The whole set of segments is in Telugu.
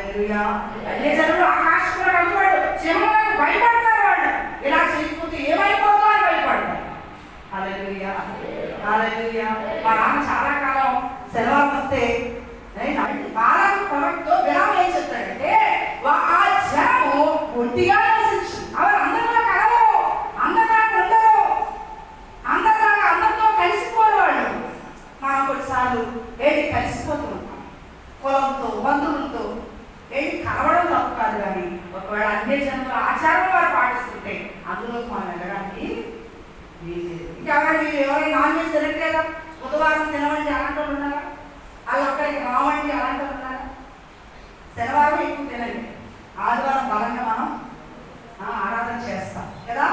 హల్లెలూయా. అన్ని జనులు ఆకాశంలో కనబడు సింహాలకు భయపడతారు. వాళ్ళు ఇలా చేయకపోతే ఏమైపోతుందో అని భయపడతారు. హల్లెలూయా, హల్లెలూయా. మా నాన్న చాలా కాలం సెలవులు వస్తే బాలాకు పొలంతో విరామం ఏం చెప్తాడంటే, ఆ జనము ఒంటిగా నివసించు, అవరు అందరిలో కలవరు, అందరిలాగా ఉండరు, అందరిలాగా అందరితో కలిసిపోరు. వాళ్ళు మనం కొన్నిసార్లు ఏంటి కలిసిపోతూ ఉంటాం, పొలంతో బంధువులతో ఏంటి కలవడం తప్పు కాదు. కానీ ఒకవేళ అన్ని జన్మల ఆచారం వారు పాటిస్తుంటే అందులో మనం వెళ్ళడానికి వీలేదు. ఎవరైనా నాన్ వెజ్ తినట్లేదా? బుధవారం తినవండి అలాంటి వాళ్ళు ఉన్నారా? వాళ్ళు ఒక్కరికి రావండి అలాంటి వాళ్ళు ఉన్నారా? శనివారం ఎక్కువ తినండి, ఆదివారం బలంగా మనం ఆరాధన చేస్తాం కదా.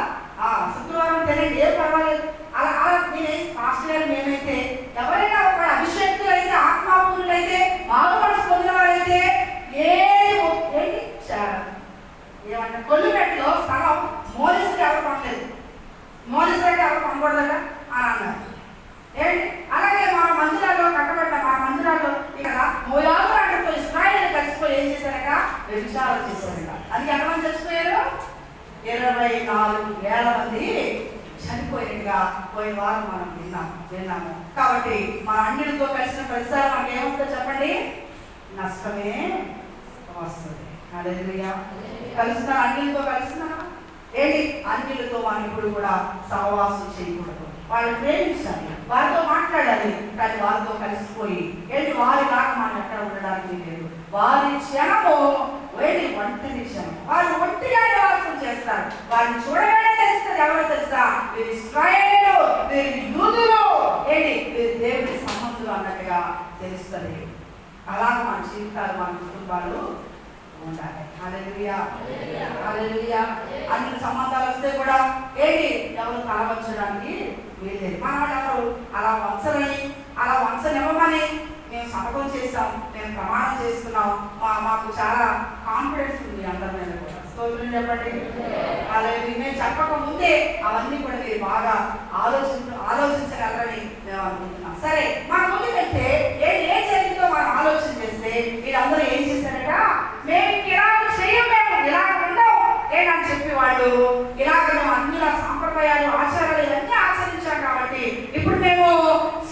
శుక్రవారం తినండి, ఏం పర్వాలేదు. అలా అలా నేనేం పాస్టర్ గారు మేమైతే ఎవరైనా ఒక అభిషేక్తులు అయితే, ఆత్మాపూర్ణులు అయితే, మారుమనసు పొందిన వారైతే ఏమంటే కొల్లుపెట్టులో స్థలం మోలీసులు ఎవరు కొనలేదు, మోలీసులకి ఎవరు కొనకూడదట అని అన్నారు. ఏంటి అలాగే మన మందిరాల్లో కట్టబడ్డ మా మందిరాల్లో ఇక్కడ మోయాబురాలతో ఇశ్రాయేలు కలిసిపోయి ఏం చేశారట? వ్యభిచారం చేశారట. అది ఎంతమంది చచ్చిపోయారు? 24,000 మంది చనిపోయినట్టుగా పోయిన వారం మనం విన్నాము. కాబట్టి మన అన్నిటితో కలిసిన ప్రతిసారి మనకి ఏమొస్తుందో చెప్పండి? నష్టమే వస్తుంది. హల్లెలూయా. కలిసిన అన్నిటితో కలిసిన ఏంటి? అన్నిటితో మనం ఇప్పుడు కూడా సహవాసం చేయకూడదు. వాళ్ళు ప్రేమించాలి, వారితో మాట్లాడాలి, కానీ వారితో కలిసిపోయి ఏంటి వారి లాగా మనం ఎక్కడ ఉండడానికి లేదు. వారి క్షణము ఏంటి? ఒంటరి క్షణం. వాళ్ళు ఒంటిగా నివాసం చేస్తారు. వారిని చూడగానే తెలుస్తుంది ఎవరో తెలుసా? వీరి ఇశ్రాయేలు, వీరి యూదులు, ఏంటి వీరి దేవుడి సంబంధులు అన్నట్టుగా తెలుస్తుంది. అలాగ మన జీవితాలు, మన కుటుంబాలు ఉండాలి. హల్లెలూయా, హల్లెలూయా. అన్ని సంబంధాలు వస్తే కూడా ఏంటి ఎవరు తలవంచడానికి వీల్లేదు. మన వాళ్ళు ఎవరు అలా వంచనివ్వమని మేము సంతకం చేస్తాం, మేము ప్రమాణం చేసుకున్నాం. మాకు చాలా కాన్ఫిడెన్స్ ఉంది అందరి మీద కూడా. స్తోత్రం చెప్పండి. అలాగే మేము చెప్పక ముందే అవన్నీ కూడా మీరు బాగా ఆలోచించగలరని మేము అనుకుంటున్నాం. సరే, మన ముందు వెళ్తే ఏం జరిగిందో మనం ఆలోచన చేస్తే వీళ్ళందరూ ఏం చేశారట? మేము ఇలా చేయమేము, ఇలా ఉండవు ఏంటని చెప్పి వాళ్ళు ఇలాగ మేము అన్ని సాంప్రదాయాలు, ఆచారాలు ఇవన్నీ ఆచరించాం కాబట్టి ఇప్పుడు మేము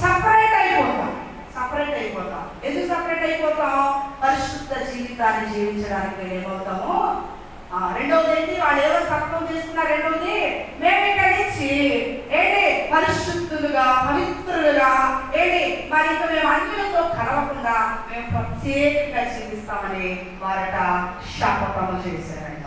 సపరేట్ అయిపోతాం. ఎందుకు సపరేట్ అయిపోతాం? పరిశుద్ధ జీవితాన్ని జీవించడానికి మేము ఏమవుతాము? రెండవది ఏంటి? వాళ్ళు ఏదో సంకల్పం చేసుకున్నారు. రెండవది మేము ఇక్కడ నుంచి ఏంటి పరిశుద్ధులుగా, పవిత్రులుగా ఏంటి మరి ఇంకా మేము అన్యులతో కలవకుండా మేము ప్రత్యేకంగా జీవిస్తామని వారట శాపకము చేశారంట.